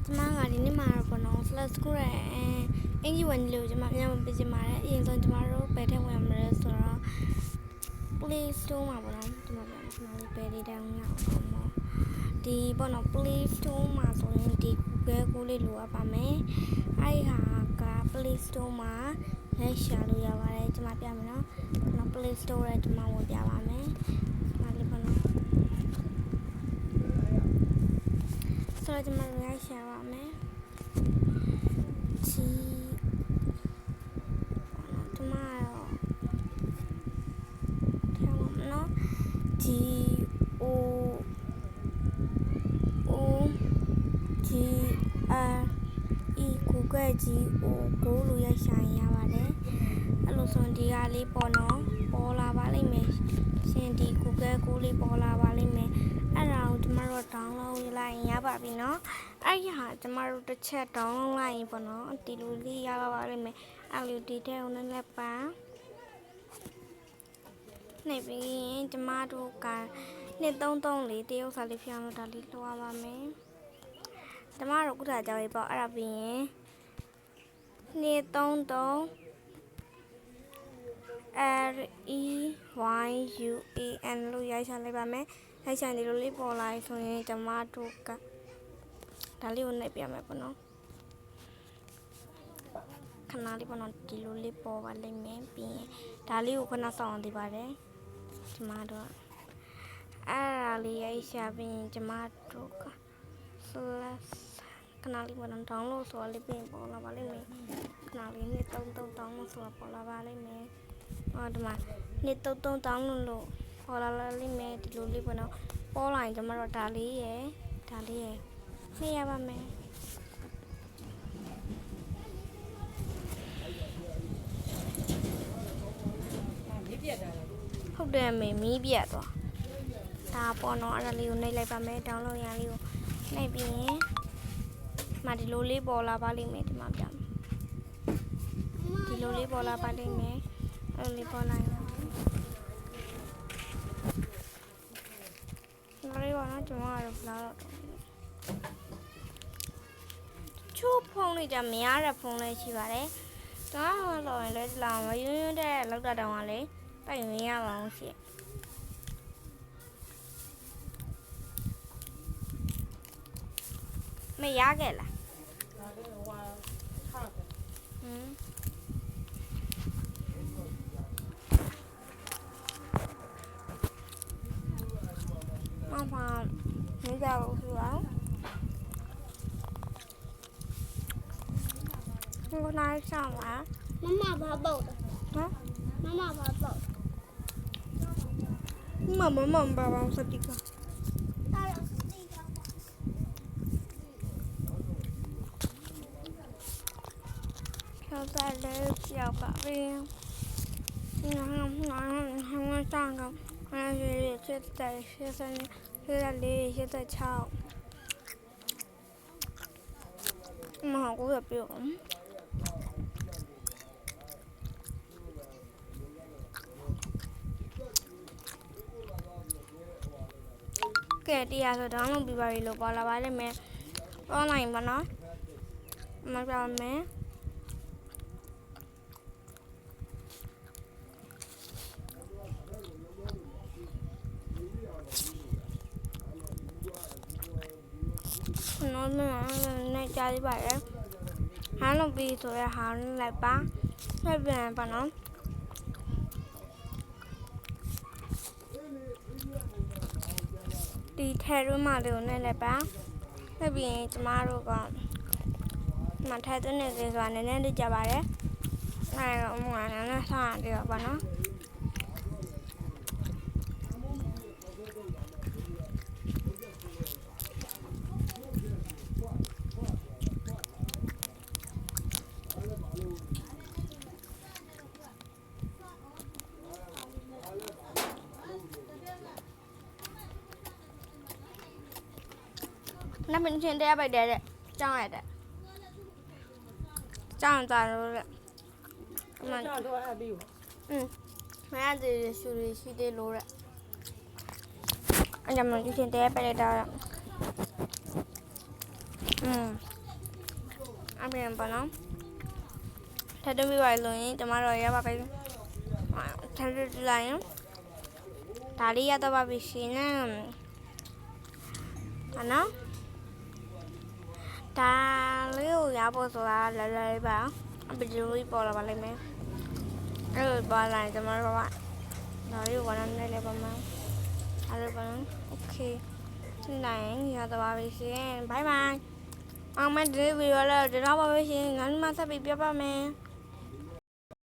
Cuma hari ini marah kono, setelah sekolah ini wanita cuma yang bisa marah, yang tuh cuma ro pede yang merasa please tuh mah kono, cuma pede dan nggak kono di kono please tuh mah soalnya di kulit luar pame, ayah kak please tuh mah, selalu ya wae cuma piamnya, kono please tuh cuma mau dia pame, mari kono. Soalnya cuma nggak siapa me, si cuma theo nó G O O G R E Google G O ကိုလို့ရိုက်ရှာရပါတယ်အဲ့လိုဆိုဒီကလေးပေါ့နော်ပေါ်လာပါလိမ့်မယ်ရှင်ဒီ Google ကိုလေးပေါ်လာပါလိမ့်မယ်အဲ့ဒါကိုကျမတို့ download လိုက်ရင်ရပါပြီเนาะအဲ့ဒီဟာကျမတို့တစ်ချက် download လိုက်ရင်ပေါ့နော်ဒီလိုလေးရပါလိမ့်မယ်အဲ့လို detail ကိုလည်းပါနေပြီးရင်ကျမတို့က233လေးတရုပ်စာလေးဖြောင်းလို့ဒါလေးလှော်ရပါမယ်ကျမတို့ကုသကြောင်ရေးပေါ့အဲ့ဒါပြီးရင်233 REYUAN လို့ရိုက်ချလိုက်ပါမယ်ရိုက်ချဒီလိုလေးပေါ်လာဆိုရင်ကျမတို့ကဒါလေးကိုနှိပ်ပြမယ်ပေါ့နော်ခဏလေးပေါ့နော်ဒီလိုလေးပေါ်ပါလိမ့်မယ်ပြီးရင်ဒါလေးကိုခဏစောင့်သေးပါတယ်ကျမတို့အဲ့ဒါလေးရိုက်ရှာပြီးရင်ကျမတို့က slash ခဏလေးပေါ့နော် download ဆိုလေးပြီးရင်ပေါ်လာပါလိမ့်မယ်ခဏလေးနဲ့33 download ဆိုတာပေါ်လာပါလိမ့်မယ်ဒီမှာ233 download လို့ပေါ်လာလိမ့်မယ်ဒီလိုလေးပေါ့နော်ပေါ်လာရင်ကျမတို့ဒါလေးရယ်နှိပ်ရပါမယ်ဟုတ်တယ်မေမီးပြတ်သွားဒါပေါ့နော်အဲ့ဒါလေးကိုနှိပ်လိုက်ပါမယ် download ရန်လေးကိုနှိပ်ပြီးရင်မှဒီလိုလေးပေါ်လာပါလိမ့်မယ်ဒီမှာပြမယ်ဒီလိုလေးပေါ်လာပါလိမ့်မယ်အဲ့လိုလေးပေါ်လာရင်လေးပါနော်ကျွန်တော်ကတော့လာတော့ချိုးဖုံးလေးကြမရတဲ့ဖုံးလေးရှိပါတယ်ဒါကတော့လည်းလာမယွန်းယွန်းတဲ့လောက်တာတောင်ကလေပိုက်မရပါဘူးရှင့်မရခဲ့လားမနေကြဘူးဆိုတော့ကိုနိုင်ဆောင်လားမမဘာပုတ်ဟမ်မမဘာပုတ်မဘာဘာစတိကကျော်စားလေးကြောက်ပါပြီငါတောင်းတော့86မဟုတ်ဘူးပြောကဲတရားဆိုတော့လုံးပြပါပြီလို့ပေါ်လာပါလိမ့်မယ် online ပါနော်မပြောမယ်နော်နဲ့ကြားရပါရဲ့ဟာလုံးပြီးဆိုရဟာလိုက်ပါဆက်ပြန်ပါနော်ဒီထဲရမလေးကိုနဲ့လည်းပါဆက်ပြီးရင်ကျမတို့ကမထဲသွင်းနေစေဆိုတာနည်းနည်းလေးကြပါတယ်အဲတော့မှလည်းနဲ့စားရတယ်ပါနော်那明天得ไปတဲ့ကြောင်းရတဲ့ကြောင်းကြလို့တဲ့မန်တော့အပြီးမရတဲ့ရှူရီရှိသေးလို့တဲ့အဲ့ဒါမှဒီချင်းတဲ့ไปတဲ့ အပြင်ပေါ့နော်ထပ်ပြီးပါလို့ရင်ကျမတို့ရပါပဲထပ်လိုက်ရင်ဒါလေးရတော့ပါပြီရှင်နော်ဒါလေးကိုရဖို့ဆိုတာလဲလဲပါအပီဂျူလေးပေါ်လာပါလိမ့်မယ်အဲ့လိုပါလာရင်ကျမတို့ကဒါလေးကိုလည်းနည်းနည်းပါမယ်အဲ့လိုပါโอเคနိုင်ရတော့ပါပြီရှင်ဘိုင်ဘိုင်အောင်မဒီဗီဒီယိုလေးတော့ပါပဲရှင်ငါ့မှာဆက်ပြီးပြပါမယ်